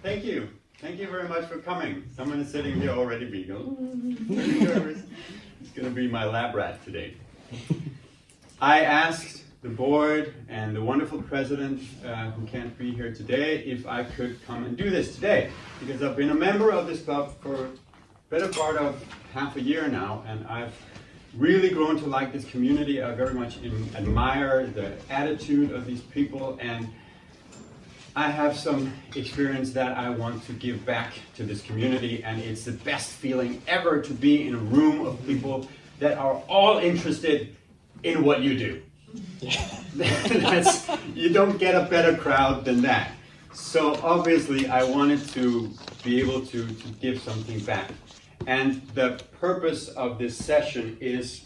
Thank you. Thank you very much for coming. Someone is sitting here already being nervous. It's going to be my lab rat today. I asked the board and the wonderful president who can't be here today if I could come and do this today, because I've been a member of this club for a better part of half a year now, and I've really grown to like this community. I very much admire the attitude of these people, and I have some experience that I want to give back to this community, and it's the best feeling ever to be in a room of people that are all interested in what you do. You don't get a better crowd than that. So obviously I wanted to be able to give something back. And the purpose of this session is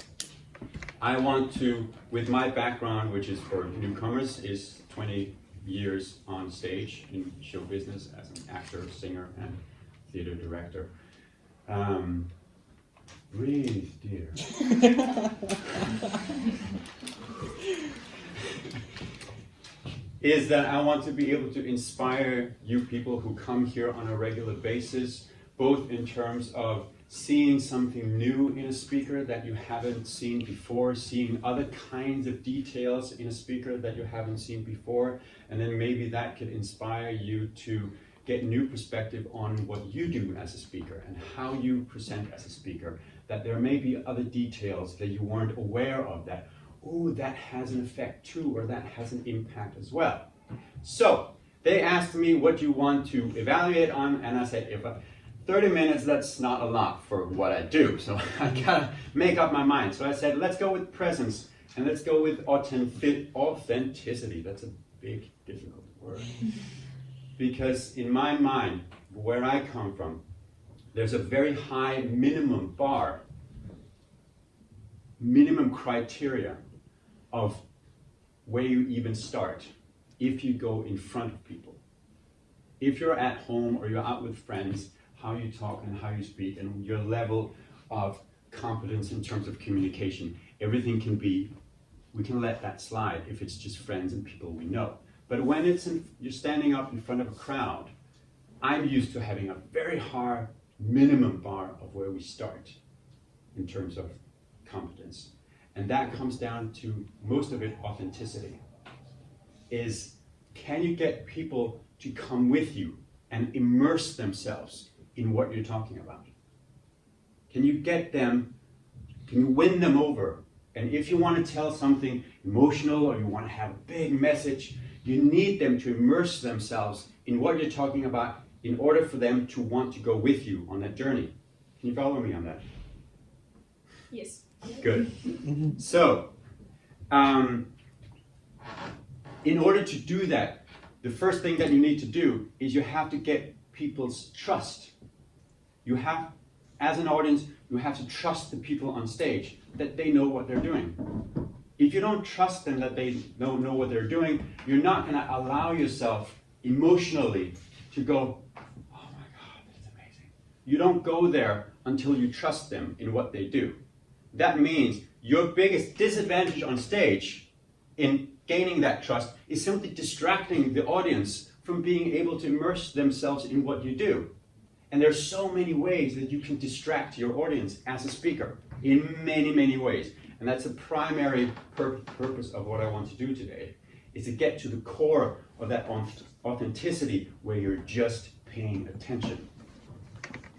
I want to, with my background, which is for newcomers, is 20 years on stage in show business as an actor, singer, and theater director. Breathe, dear. Is that I want to be able to inspire you people who come here on a regular basis, both in terms of seeing something new in a speaker that you haven't seen before, seeing other kinds of details in a speaker that you haven't seen before, and then maybe that could inspire you to get new perspective on what you do as a speaker and how you present as a speaker, that there may be other details that you weren't aware of that, oh, that has an effect too, or that has an impact as well. So they asked me what you want to evaluate on, and I said, 30 minutes, that's not a lot for what I do. So I gotta make up my mind. So I said, let's go with presence, and let's go with authenticity. That's a big, difficult word. Because in my mind, where I come from, there's a very high minimum bar, minimum criteria of where you even start if you go in front of people. If you're at home or you're out with friends, how you talk and how you speak and your level of competence in terms of communication, everything can be, we can let that slide if it's just friends and people we know. But when you're standing up in front of a crowd, I'm used to having a very hard minimum bar of where we start in terms of competence. And that comes down to, most of it, authenticity. Is, can you get people to come with you and immerse themselves in what you're talking about? Can you get them, can you win them over? And if you want to tell something emotional or you want to have a big message, you need them to immerse themselves in what you're talking about in order for them to want to go with you on that journey. Can you follow me on that? Yes. Good. So, in order to do that, the first thing that you need to do is you have to get people's trust. You have, as an audience, you have to trust the people on stage that they know what they're doing. If you don't trust them that they don't know what they're doing, you're not going to allow yourself emotionally to go, oh my God, that's amazing. You don't go there until you trust them in what they do. That means your biggest disadvantage on stage in gaining that trust is simply distracting the audience from being able to immerse themselves in what you do. And there's so many ways that you can distract your audience as a speaker, in many, many ways. And that's the primary purpose of what I want to do today, is to get to the core of that authenticity where you're just paying attention.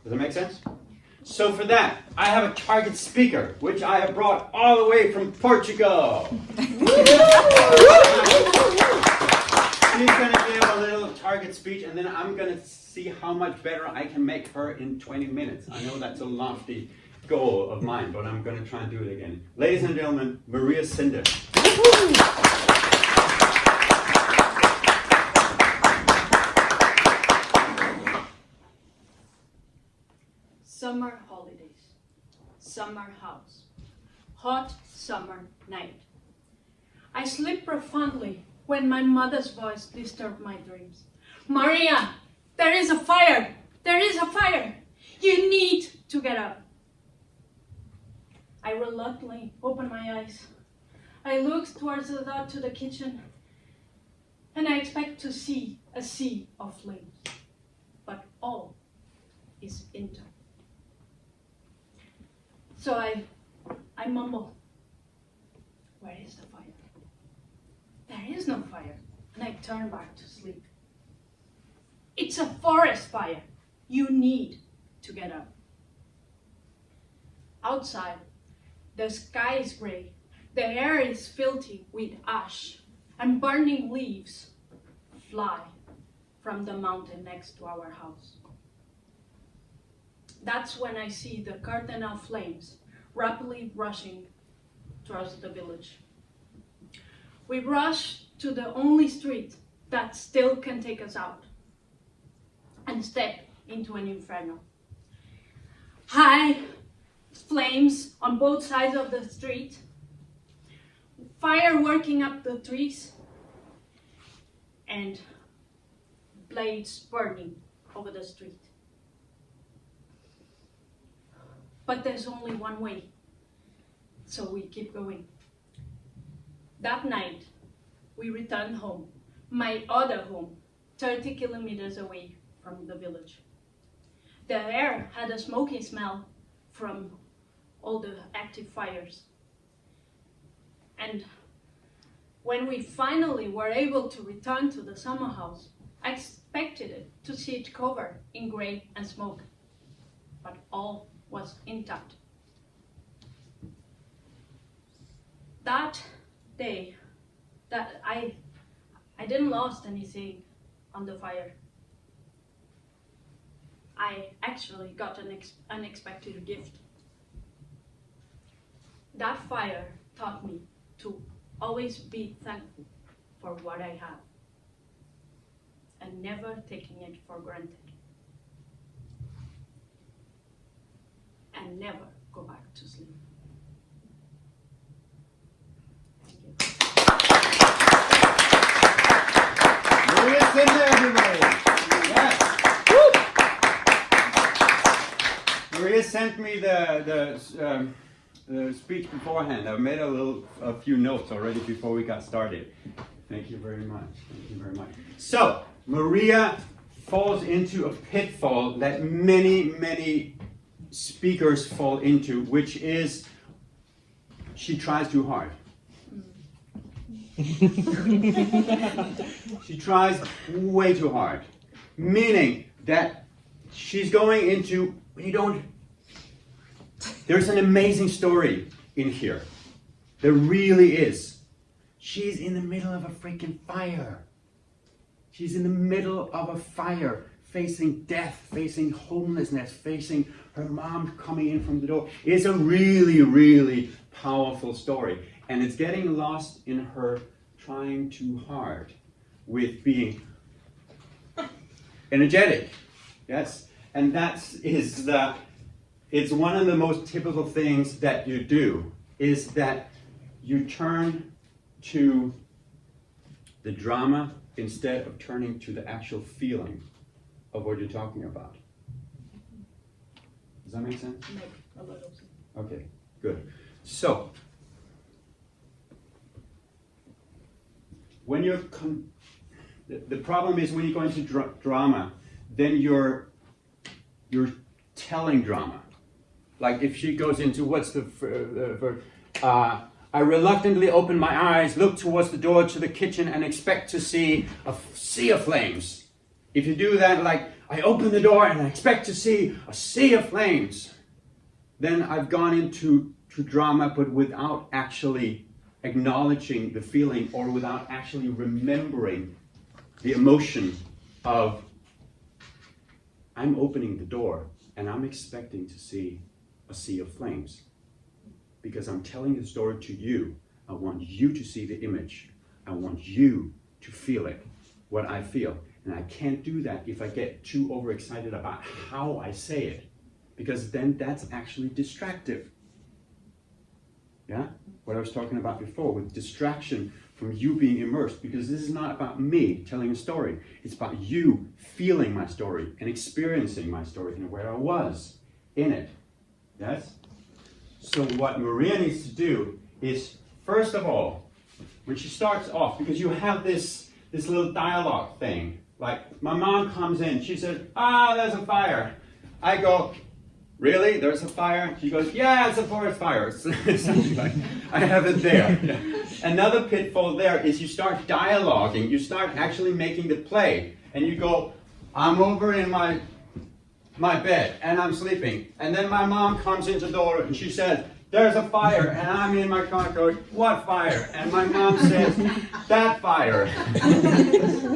Does that make sense? So for that, I have a target speaker, which I have brought all the way from Portugal. She's going to give a little target speech, and then I'm going to see how much better I can make her in 20 minutes. I know that's a lofty goal of mine, but I'm going to try and do it again. Ladies and gentlemen, Maria Cinder. Summer holidays, summer house, hot summer night. I sleep profoundly when my mother's voice disturbed my dreams. Maria, there is a fire! There is a fire! You need to get up. I reluctantly open my eyes. I look towards the door to the kitchen, and I expect to see a sea of flames, but all is intact. So I mumble, "Where is the fire?" There is no fire, and I turn back to sleep. It's a forest fire. You need to get up. Outside, the sky is gray, the air is filthy with ash, and burning leaves fly from the mountain next to our house. That's when I see the curtain of flames rapidly rushing towards the village. We rush to the only street that still can take us out and step into an inferno. High flames on both sides of the street, fire working up the trees, and blades burning over the street. But there's only one way, so we keep going. That night, we returned home, my other home, 30 kilometers away from the village. The air had a smoky smell from all the active fires. And when we finally were able to return to the summer house, I expected it to see it covered in gray and smoke, but all was intact. That day, that I didn't lost anything on the fire. I actually got an unexpected gift. That fire taught me to always be thankful for what I have and never taking it for granted. And never go back to sleep. Thank you. Maria Svaneborg, everybody. Yes. Woo! Maria sent me the speech beforehand. I've made a few notes already before we got started. Thank you very much. Thank you very much. So, Maria falls into a pitfall that many speakers fall into, which is she tries too hard. She tries way too hard, meaning that she's going into, there's an amazing story in here. There really is. She's in the middle of a freaking fire. She's in the middle of a fire, facing death, facing homelessness, facing her mom coming in from the door. It's a really powerful story. And it's getting lost in her trying too hard with being energetic. Yes. And it's one of the most typical things that you do, is that you turn to the drama instead of turning to the actual feeling of what you're talking about. Does that make sense? Make a little sense. Okay, good. So, when you're the problem is when you go into drama, then you're telling drama. Like if she goes into I reluctantly open my eyes, look towards the door to the kitchen, and expect to see a sea of flames. If you do that, like I open the door and I expect to see a sea of flames, then I've gone into drama, but without actually acknowledging the feeling or without actually remembering the emotion of I'm opening the door and I'm expecting to see a sea of flames. Because I'm telling the story to you. I want you to see the image. I want you to feel it, what I feel. And I can't do that if I get too overexcited about how I say it. Because then that's actually distractive. Yeah? What I was talking about before with distraction from you being immersed. Because this is not about me telling a story. It's about you feeling my story and experiencing my story and where I was in it. Yes? So what Maria needs to do is first of all, when she starts off, because you have this little dialogue thing, like my mom comes in, she says, there's a fire. I go, really? There's a fire? She goes, yeah, it's a forest fire. Something like, I have it there. Yeah. Another pitfall there is you start dialoguing, you start actually making the play, and you go, I'm over in my bed and I'm sleeping, and then my mom comes into the door and she says, there's a fire, and I'm in my car going, what fire? And my mom says, that fire.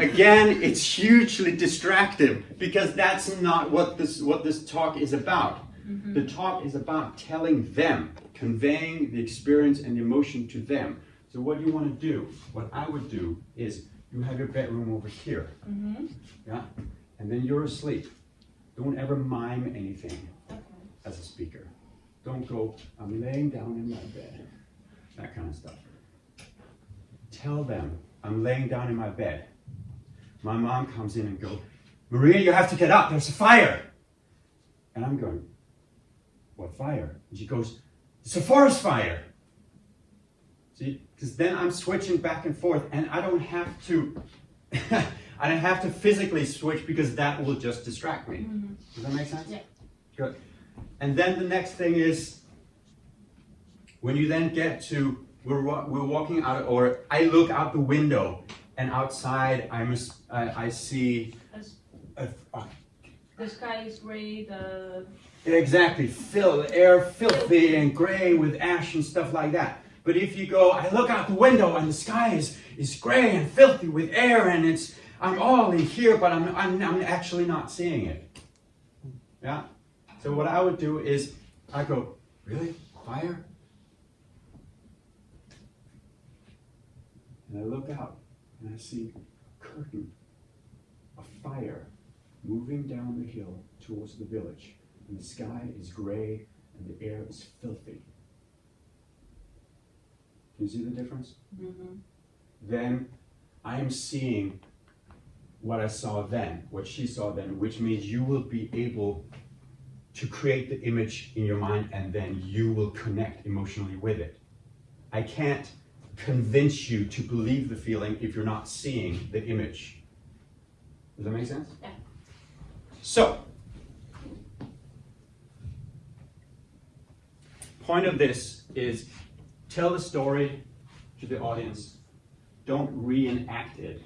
Again, it's hugely distractive because that's not what this talk is about. Mm-hmm. The talk is about telling them, conveying the experience and the emotion to them. So what you want to do, what I would do is you have your bedroom over here. Mm-hmm. Yeah? And then you're asleep. Don't ever mime anything as a speaker. Don't go, I'm laying down in my bed. That kind of stuff. Tell them, I'm laying down in my bed. My mom comes in and goes, Maria, you have to get up, there's a fire. And I'm going, what fire? And she goes, it's a forest fire. See, because then I'm switching back and forth and I don't have to, I don't have to physically switch because that will just distract me. Mm-hmm. Does that make sense? Yeah. Good. And then the next thing is, when you then get to, we're walking out, or I look out the window, and outside I see... the sky is gray, Exactly, air filthy and gray with ash and stuff like that. But if you go, I look out the window and the sky is gray and filthy with air, and I'm all in here, but I'm actually not seeing it. Yeah? So what I would do is, I go, really? Fire? And I look out, and I see a curtain of fire moving down the hill towards the village. And the sky is gray, and the air is filthy. Can you see the difference? Mm-hmm. Then I am seeing what I saw then, what she saw then, which means you will be able to create the image in your mind, and then you will connect emotionally with it. I can't convince you to believe the feeling if you're not seeing the image. Does that make sense? Yeah. So, point of this is tell the story to the audience. Don't reenact it.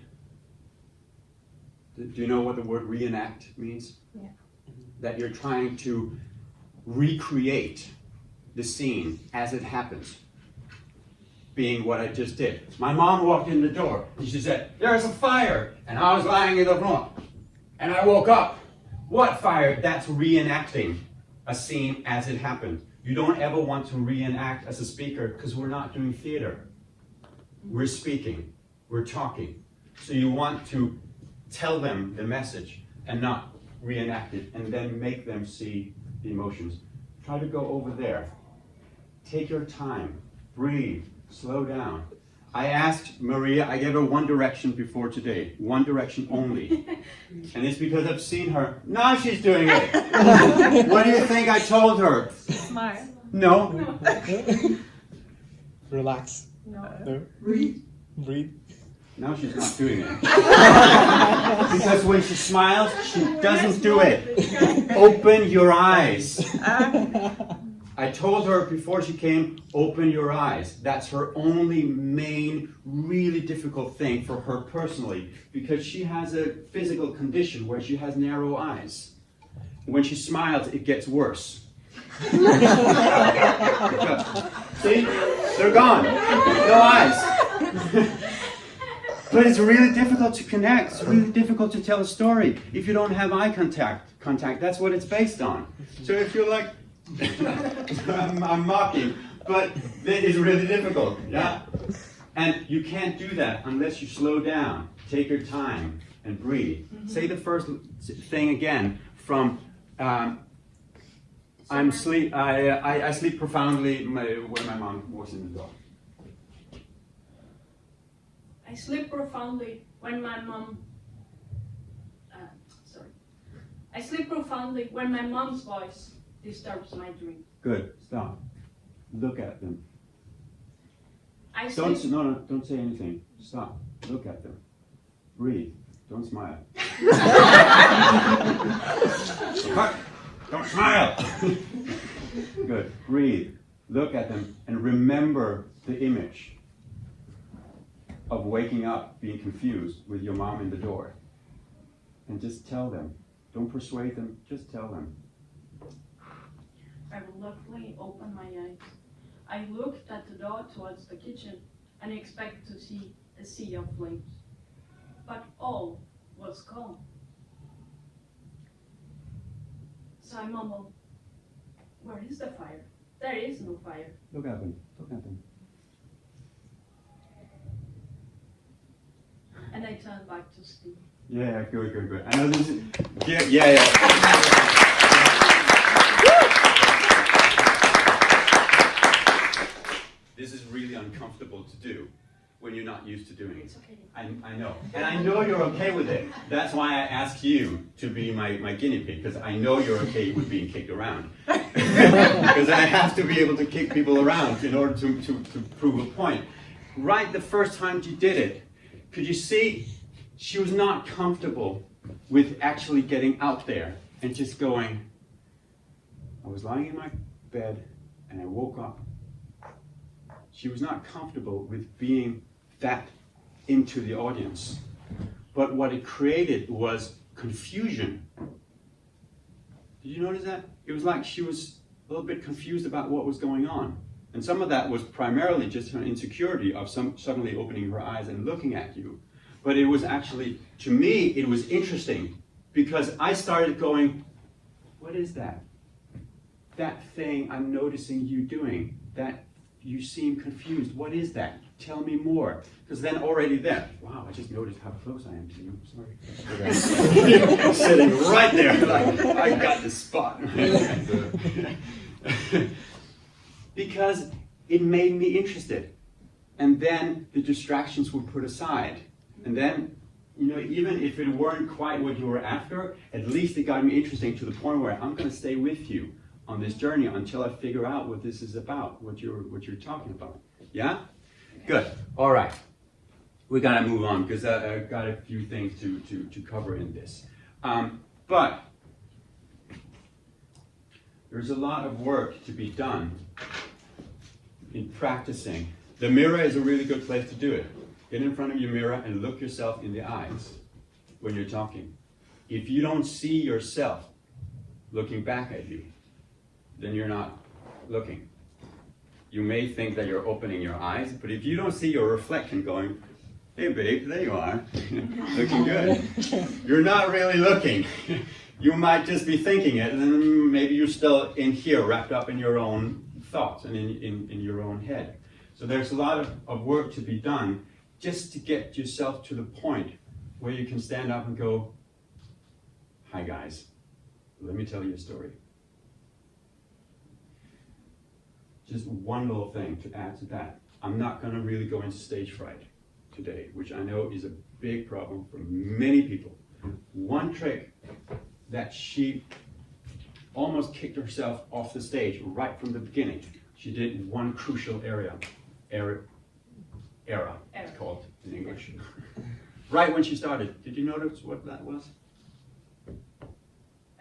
Do you know what the word reenact means? Yeah. That you're trying to recreate the scene as it happens. Being what I just did. My mom walked in the door and she said, there's a fire, and I was lying in the room. And I woke up. What fire? That's reenacting a scene as it happened. You don't ever want to reenact as a speaker because we're not doing theater. We're speaking. We're talking. So you want to tell them the message and not reenact it, and then make them see the emotions. Try to go over there. Take your time. Breathe. Slow down. I asked Maria, I gave her one direction before today. One direction only. And it's because I've seen her. Now she's doing it. What do you think I told her? Smile. No. Relax. No. Breathe. Now she's not doing it. Because when she smiles, she doesn't do it. Open your eyes. I told her before she came, open your eyes. That's her only main, really difficult thing for her personally, because she has a physical condition where she has narrow eyes. When she smiles, it gets worse. See? They're gone. No eyes. But it's really difficult to connect. It's really difficult to tell a story if you don't have eye contact. That's what it's based on. So if you're like, I'm mocking, but it is really difficult, yeah? And you can't do that unless you slow down, take your time, and breathe. Mm-hmm. Say the first thing again from, I sleep profoundly when my mom walks in the door. I sleep profoundly when my mom... I sleep profoundly when my mom's voice disturbs my dream. Good. Stop. Look at them. Don't say anything. Stop. Look at them. Breathe. Don't smile. Don't smile. Good. Breathe. Look at them and remember the image of waking up, being confused with your mom in the door. And just tell them. Don't persuade them. Just tell them. I reluctantly opened my eyes. I looked at the door towards the kitchen and expected to see a sea of flames. But all was calm. So I mumbled, "Where is the fire? There is no fire." Look at them. Look at them. And I turned back to Steve. Yeah, good. I know this is, yeah. This is really uncomfortable to do when you're not used to doing it. It's okay. I know. And I know you're okay with it. That's why I asked you to be my guinea pig, because I know you're okay with being kicked around. Because I have to be able to kick people around in order to prove a point. Right the first time she did it, could you see she was not comfortable with actually getting out there and just going, I was lying in my bed and I woke up. She was not comfortable with being that into the audience. But what it created was confusion. Did you notice that? It was like she was a little bit confused about what was going on. And some of that was primarily just her insecurity of suddenly opening her eyes and looking at you. But it was actually, to me, it was interesting because I started going, what is that? That thing I'm noticing you doing, that you seem confused. What is that? Tell me more. Because then already there, wow, I just noticed how close I am to you. Sorry. Sitting right there, like, I got the spot. Because it made me interested. And then the distractions were put aside. And then, even if it weren't quite what you were after, at least it got me interesting to the point where I'm going to stay with you on this journey until I figure out what this is about, what you're talking about. Yeah? Good. All right. We got to move on because I've got a few things to cover in this. But there's a lot of work to be done in practicing. The mirror is a really good place to do it. Get in front of your mirror and look yourself in the eyes when you're talking. If you don't see yourself looking back at you, then you're not looking. You may think that you're opening your eyes, but if you don't see your reflection going, hey babe, there you are, looking good, you're not really looking. You might just be thinking it, and then maybe you're still in here, wrapped up in your own thoughts and in your own head. So there's a lot of work to be done just to get yourself to the point where you can stand up and go, hi guys, let me tell you a story. Just one little thing to add to that. I'm not going to really go into stage fright today, which I know is a big problem for many people. One trick that she almost kicked herself off the stage right from the beginning. She did one crucial era, it's called in English. Right when she started. Did you notice what that was?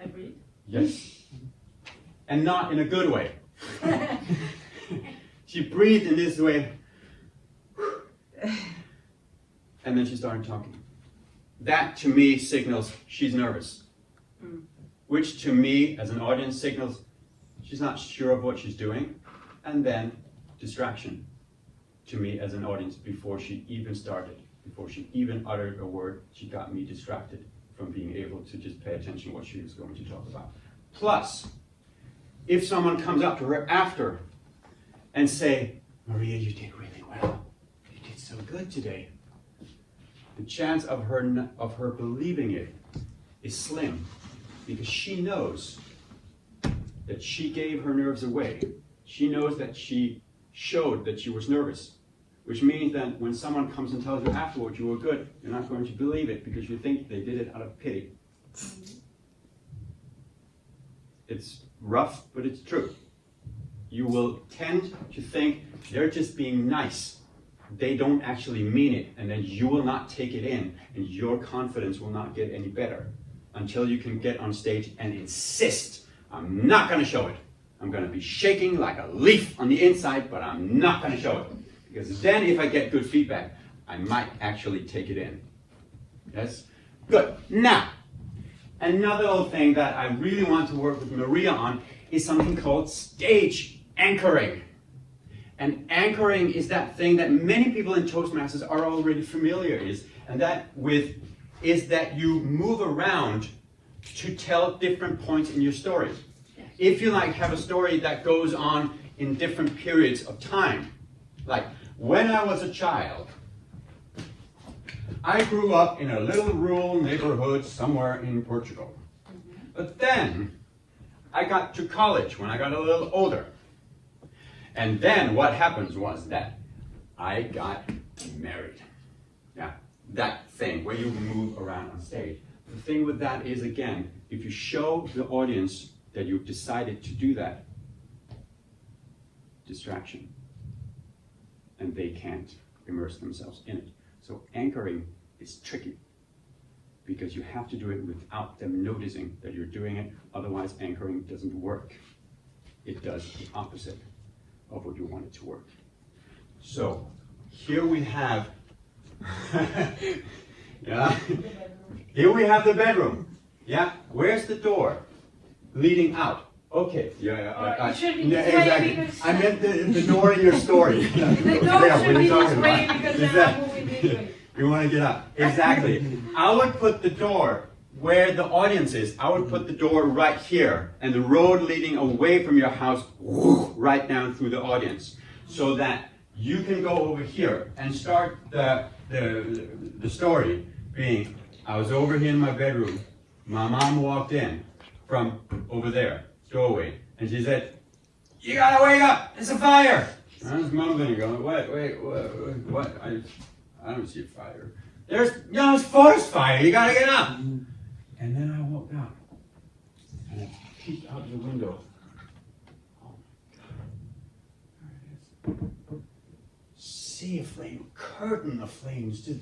I breathe? Yes. And not in a good way. She breathed in this way. And then she started talking. That to me signals she's nervous. Which to me as an audience signals she's not sure of what she's doing. And then distraction to me as an audience before she even started. Before she even uttered a word, she got me distracted from being able to just pay attention to what she was going to talk about. Plus, if someone comes up to her after and say, Maria, you did really well. You did so good today. The chance of her believing it is slim because she knows that she gave her nerves away. She knows that she showed that she was nervous, which means that when someone comes and tells you afterwards you were good, you're not going to believe it because you think they did it out of pity. It's rough, but it's true. You will tend to think they're just being nice they don't actually mean it, and then you will not take it in, and your confidence will not get any better until you can get on stage and insist, I'm not going to show it. I'm going to be shaking like a leaf on the inside, but I'm not going to show it. Because then if I get good feedback, I might actually take it in. Yes? Good. Now, another little thing that I really want to work with Maria on is something called stage anchoring. And anchoring is that thing that many people in Toastmasters are already familiar is, and that is that you move around to tell different points in your story. If you have a story that goes on in different periods of time, like when I was a child, I grew up in a little rural neighborhood somewhere in Portugal. But then I got to college when I got a little older. And then what happens was that I got married. Yeah, that thing where you move around on stage. The thing with that is, again, if you show the audience that you've decided to do that, distraction. And they can't immerse themselves in it. So anchoring is tricky because you have to do it without them noticing that you're doing it. Otherwise, anchoring doesn't work. It does the opposite of what you want it to work. So here we have, yeah, here we have the bedroom. Yeah, where's the door leading out? Okay, It should be yeah, this way exactly. because I meant the door in your story. the door should be this way because they're moving this way. You want to get up. Exactly. I would put the door where the audience is. I would put the door right here and the road leading away from your house right down through the audience so that you can go over here and start the story being, I was over here in my bedroom. My mom walked in from over there, doorway, and she said, you gotta wake up, it's a fire. I was mumbling, going, what? I don't see a fire. There's forest fire, you gotta get up. And then I woke up, and I peeked out the window. Oh my God, there it is. Sea of flame, curtain of flames, just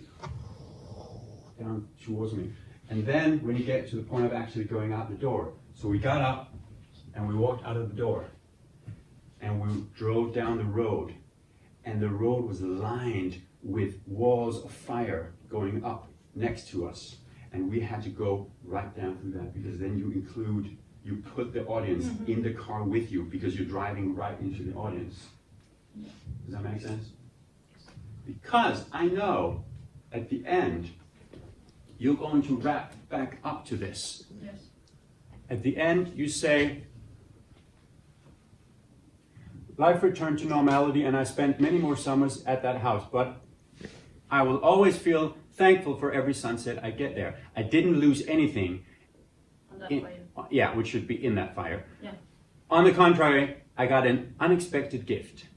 down towards me. And then when you get to the point of actually going out the door, so we got up and we walked out of the door and we drove down the road, and the road was lined with walls of fire going up next to us, and we had to go right down through that because then you put the audience in the car with you because you're driving right into the audience. Does that make sense? Because I know at the end you're going to wrap back up to this. Yes. At the end, you say, life returned to normality and I spent many more summers at that house, but I will always feel thankful for every sunset I get there. I didn't lose anything. On that fire. Yeah, which should be in that fire. Yeah. On the contrary, I got an unexpected gift.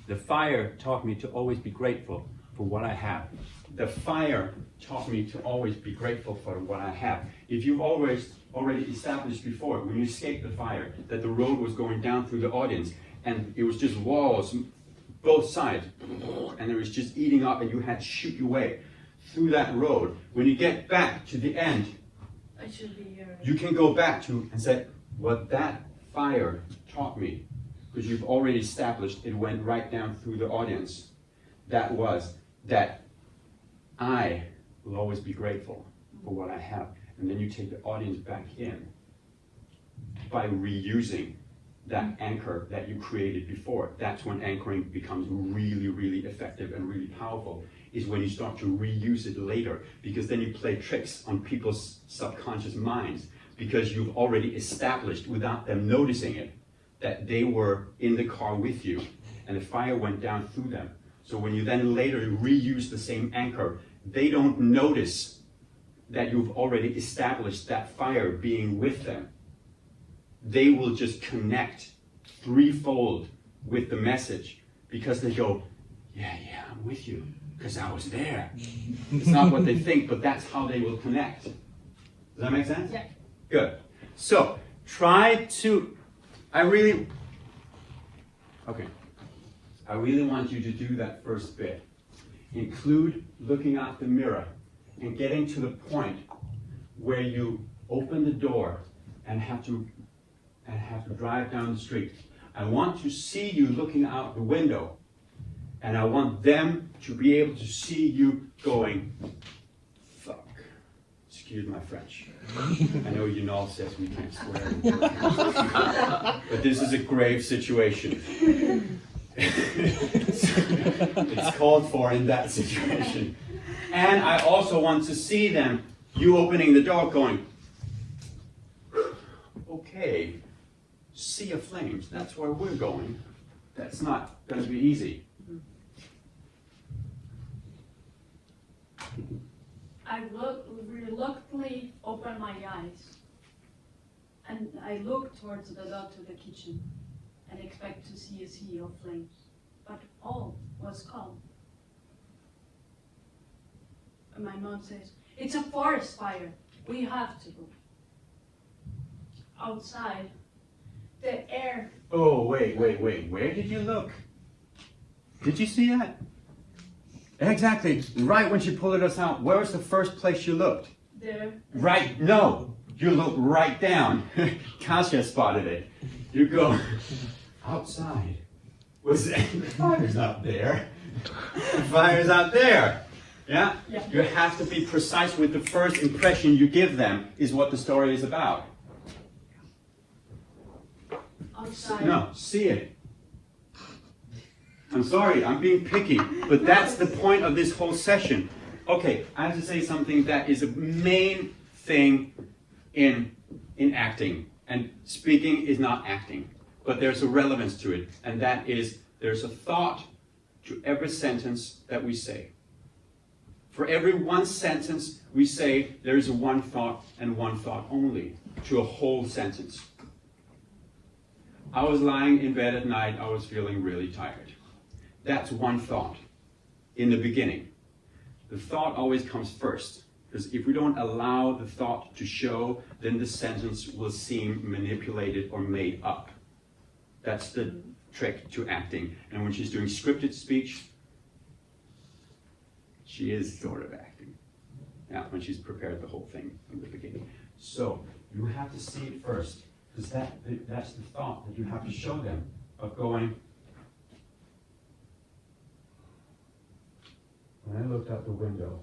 The fire taught me to always be grateful for what I have. The fire taught me to always be grateful for what I have. If you've already established before, when you escaped the fire, that the road was going down through the audience, and it was just walls, both sides, and it was just eating up, and you had to shoot your way through that road. When you get back to the end, I should be here. you can go back to and say, what that fire taught me, because you've already established it went right down through the audience. That was that I will always be grateful for what I have. And then you take the audience back in by reusing that anchor that you created before. That's when anchoring becomes really, really effective and really powerful, is when you start to reuse it later, because then you play tricks on people's subconscious minds, because you've already established without them noticing it that they were in the car with you and the fire went down through them. So when you then later reuse the same anchor, they don't notice that you've already established that fire being with them. They will just connect threefold with the message because they go, yeah, I'm with you because I was there. It's not what they think, but that's how they will connect. Does that make sense? Yeah. Good. So try to, okay. I really want you to do that first bit. Include looking out the mirror and getting to the point where you open the door and have to drive down the street. I want to see you looking out the window, and I want them to be able to see you going, fuck. Excuse my French. I know Yunal says we can't swear. But this is a grave situation. It's called for in that situation. And I also want to see them, you opening the door going, okay, sea of flames, that's where we're going. That's not going to be easy. I reluctantly open my eyes and I look towards the door to the kitchen and expect to see a sea of flames, but all was calm. And my mom says, "It's a forest fire, we have to go." Outside, the air. Oh, wait, where did you look? Did you see that? Exactly, right when she pulled us out, where was the first place you looked? There. Right, no, you look right down. Kasia spotted it. You go outside. Was the fire's out there? The fire's out there. Yeah? Yeah. You have to be precise with the first impression you give them is what the story is about. Outside. No, see it. I'm sorry, I'm being picky, but that's the point of this whole session. Okay, I have to say something that is a main thing in acting. And speaking is not acting, but there's a relevance to it. And that is, there's a thought to every sentence that we say. For every one sentence we say, there is one thought and one thought only to a whole sentence. I was lying in bed at night, I was feeling really tired. That's one thought in the beginning. The thought always comes first, because if we don't allow the thought to show, then the sentence will seem manipulated or made up. That's the trick to acting. And when she's doing scripted speech, she is sort of acting. Yeah, when she's prepared the whole thing from the beginning. So you have to see it first, because that's the thought that you have to show them of going, when I looked out the window,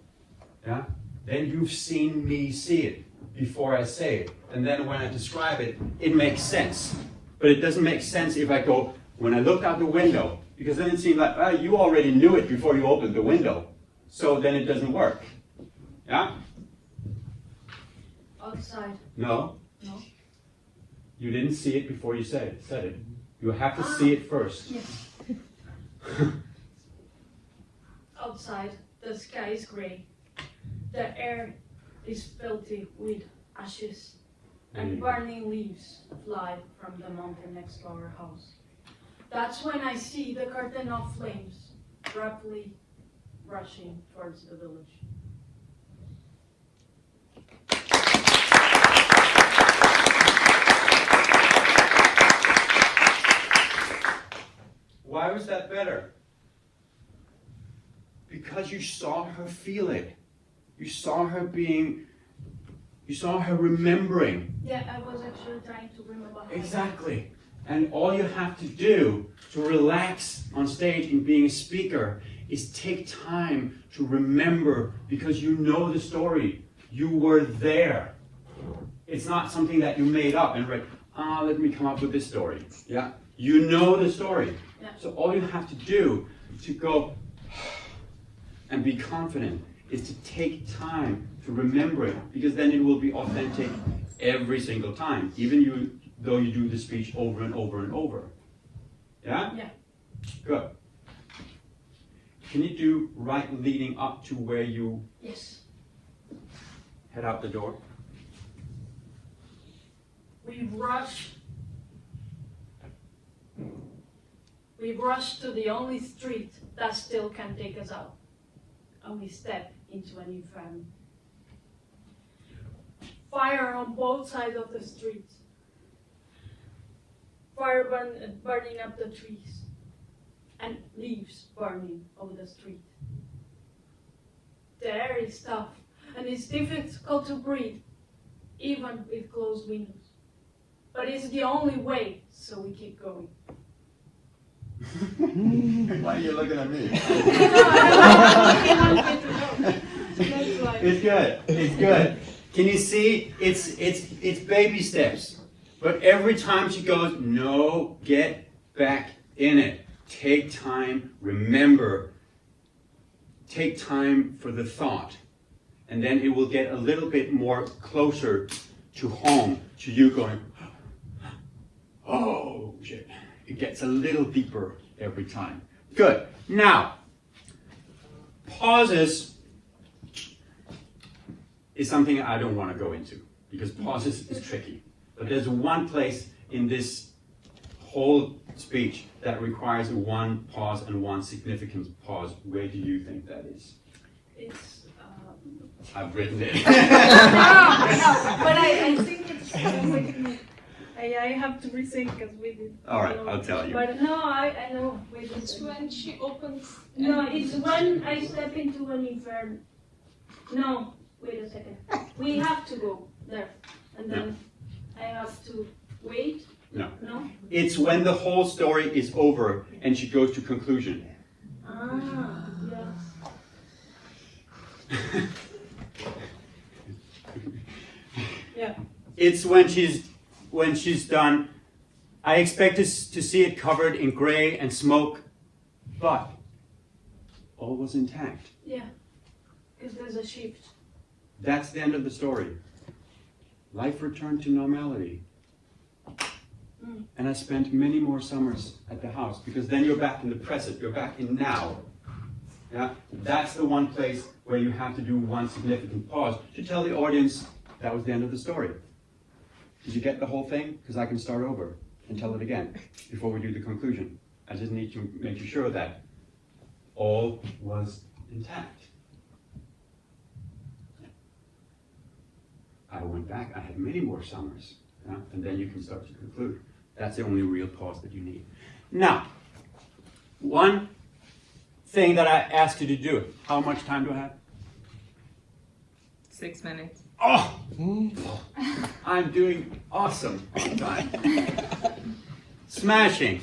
yeah, then you've seen me see it before I say it. And then when I describe it, it makes sense. But it doesn't make sense if I go, when I looked out the window, because then it seems like, you already knew it before you opened the window. So then it doesn't work. Yeah? Outside. No. No. You didn't see it before you said it. You have to see it first. Yes. Outside, the sky is gray. The air is filthy with ashes, and burning leaves fly from the mountain next to our house. That's when I see the curtain of flames rapidly rushing towards the village. Why was that better? Because you saw her feel it. You saw her remembering. Yeah, I was actually trying to remember. Exactly. And all you have to do to relax on stage in being a speaker is take time to remember, because you know the story. You were there. It's not something that you made up and read, let me come up with this story. Yeah? You know the story. Yeah. So all you have to do to go and be confident is to take time to remember it, because then it will be authentic every single time, even though you do the speech over and over and over. Yeah? Yeah. Good. Can you do right leading up to where you Yes. head out the door? We rush to the only street that still can take us out, and we step into a new family. Fire on both sides of the street. Fire burning up the trees. and leaves burning over the street. The air is tough, and it's difficult to breathe, even with closed windows. But it's the only way, so we keep going. Why are you looking at me? That's why. It's good. It's good. Can you see? It's baby steps. But every time she goes, no, get back in it. Take time. Remember. Take time for the thought. And then it will get a little bit more closer to home, to you going, oh, shit. It gets a little deeper every time. Good. Now, pauses is something I don't want to go into because pauses is tricky. But there's one place in this whole speech that requires one pause and one significant pause. Where do you think that is? It's I've written it. no, but I think it's I have to resync because we did. All right, I'll tell you. But no, I know. Wait, It's when she opens. no, it's when I step into an inferno. No, wait a second. We have to go there, and then I have to wait. No. No. It's when the whole story is over and she goes to conclusion. Ah, yes. Yeah. It's when she's done. I expect to see it covered in gray and smoke, but all was intact. Yeah. Because there's a shift. That's the end of the story. Life returned to normality. And I spent many more summers at the house because then you're back in the present, you're back in now. Yeah? That's the one place where you have to do one significant pause to tell the audience that was the end of the story. Did you get the whole thing? Because I can start over and tell it again before we do the conclusion. I just need to make sure that all was intact. I went back, I had many more summers, yeah? And then you can start to conclude. That's the only real pause that you need. Now, one thing that I asked you to do, how much time do I have? 6 minutes. Oh! I'm doing awesome on time. Smashing.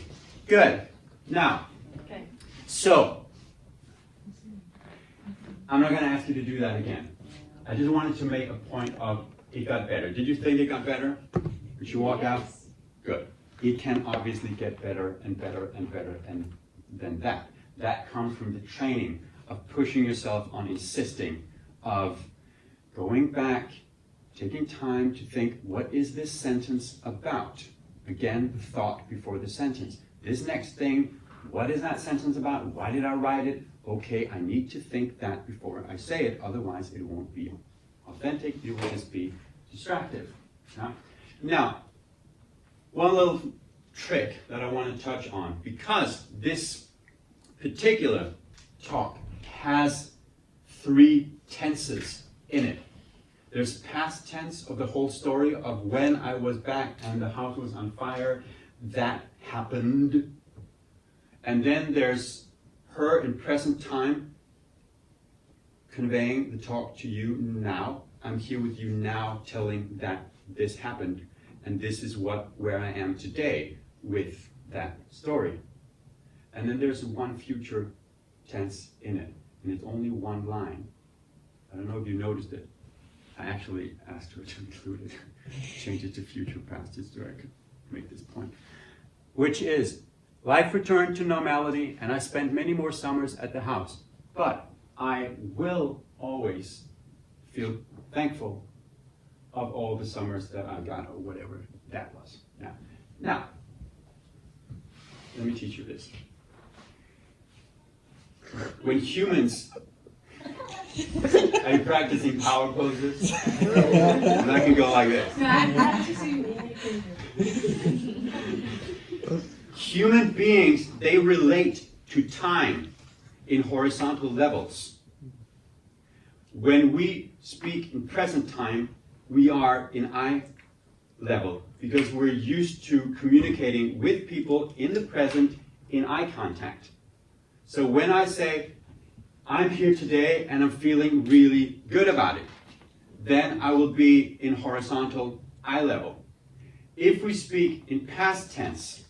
Good. Now, Okay. so, I'm not going to ask you to do that again. I just wanted to make a point of it got better. Did you think it got better? Did you walk out? Good. It can obviously get better and better and better than that. That comes from the training of pushing yourself on insisting, of going back, taking time to think, what is this sentence about? Again, the thought before the sentence. This next thing, what is that sentence about? Why did I write it? Okay, I need to think that before I say it, otherwise it won't be authentic, it will just be distractive. Yeah? Now, one little trick that I want to touch on, because this particular talk has 3 tenses in it. There's past tense of the whole story of when I was back and the house was on fire, that happened. And then there's her in present time conveying the talk to you now. I'm here with you now telling that this happened and this is where I am today with that story. And then there's one future tense in it, and it's only one line. I don't know if you noticed it. I actually asked her to include it, change it to future past just so I could make this point. Which is, life returned to normality and I spent many more summers at the house. But I will always feel thankful of all the summers that I got or whatever that was. Now, let me teach you this. When humans, are you practicing power poses? And I can go like this. Human beings, they relate to time in horizontal levels. When we speak in present time, we are in eye level because we're used to communicating with people in the present in eye contact. So when I say, I'm here today and I'm feeling really good about it, then I will be in horizontal eye level. If we speak in past tense,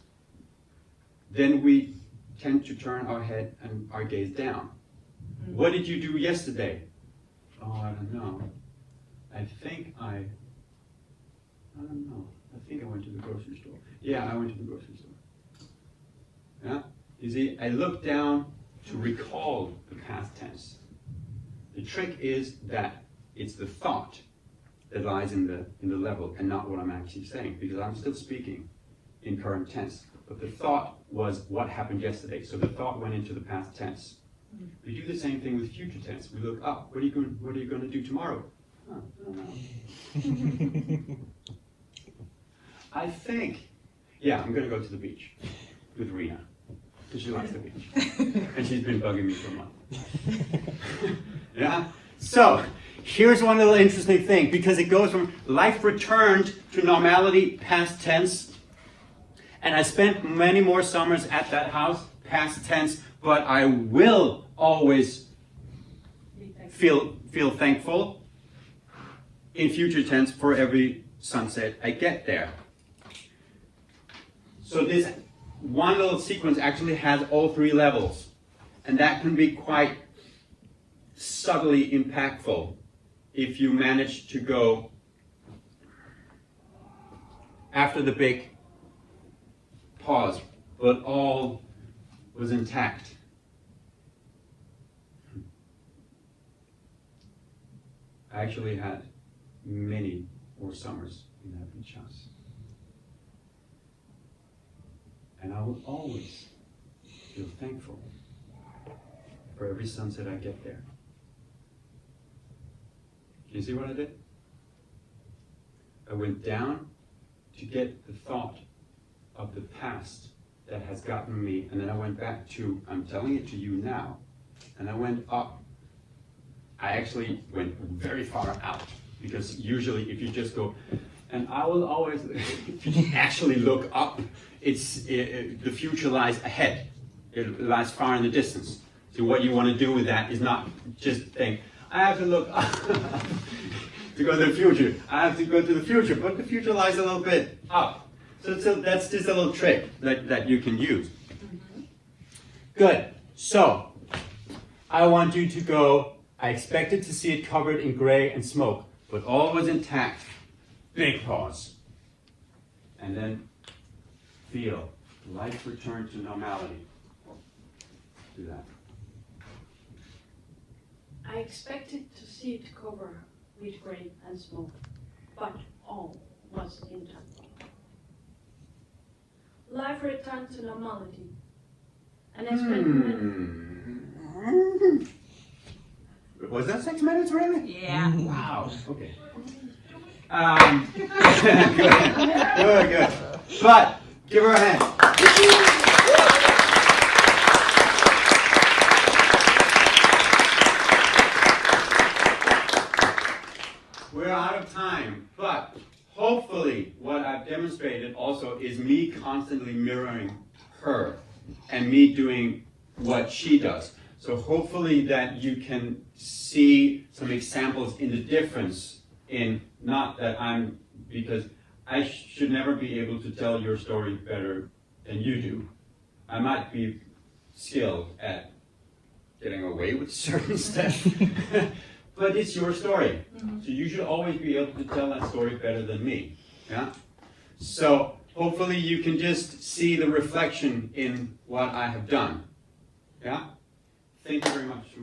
then we tend to turn our head and our gaze down. What did you do yesterday? Oh, I don't know. I don't know. I think I went to the grocery store. Yeah, I went to the grocery store. Yeah? You see, I look down to recall the past tense. The trick is that it's the thought that lies in the level and not what I'm actually saying, because I'm still speaking in current tense. But the thought was what happened yesterday. So the thought went into the past tense. We do the same thing with future tense. We look up. What are you going to do tomorrow? Oh, I don't know. I think, yeah, I'm going to go to the beach with Rena, because she likes the beach. And she's been bugging me for a month. Yeah? So, here's one little interesting thing, because it goes from life returned to normality, past tense. And I spent many more summers at that house, past tense, but I will always feel thankful in future tense for every sunset I get there. So this one little sequence actually has all three levels, and that can be quite subtly impactful if you manage to go after the big pause, but all was intact. I actually had many more summers in that beach house. And I will always feel thankful for every sunset I get there. Can you see what I did? I went down to get the thought of the past that has gotten me, and then I went back to, I'm telling it to you now, and I went up. I actually went very far out, because usually if you just go, and I will always, if you actually look up, the future lies ahead. It lies far in the distance. So what you want to do with that is not just think, I have to look up to go to the future. I have to go to the future, but the future lies a little bit up. So that's just a little trick that you can use. Good. So I want you to go, I expected to see it covered in gray and smoke, but all was intact. Big pause. And then feel life return to normality. Do that. I expected to see it covered with gray and smoke, but all was intact. Life returned to normality, and I spent Was that 6 minutes, really? Yeah. Wow. Okay. Good. But give her a hand. We're out of time, but hopefully what I've demonstrated also is me constantly mirroring her and me doing what she does. So hopefully that you can see some examples in the difference in, not that because I should never be able to tell your story better than you do. I might be skilled at getting away with certain stuff, but it's your story. So you should always be able to tell that story better than me. Yeah? So hopefully you can just see the reflection in what I have done. Yeah? Thank you very much.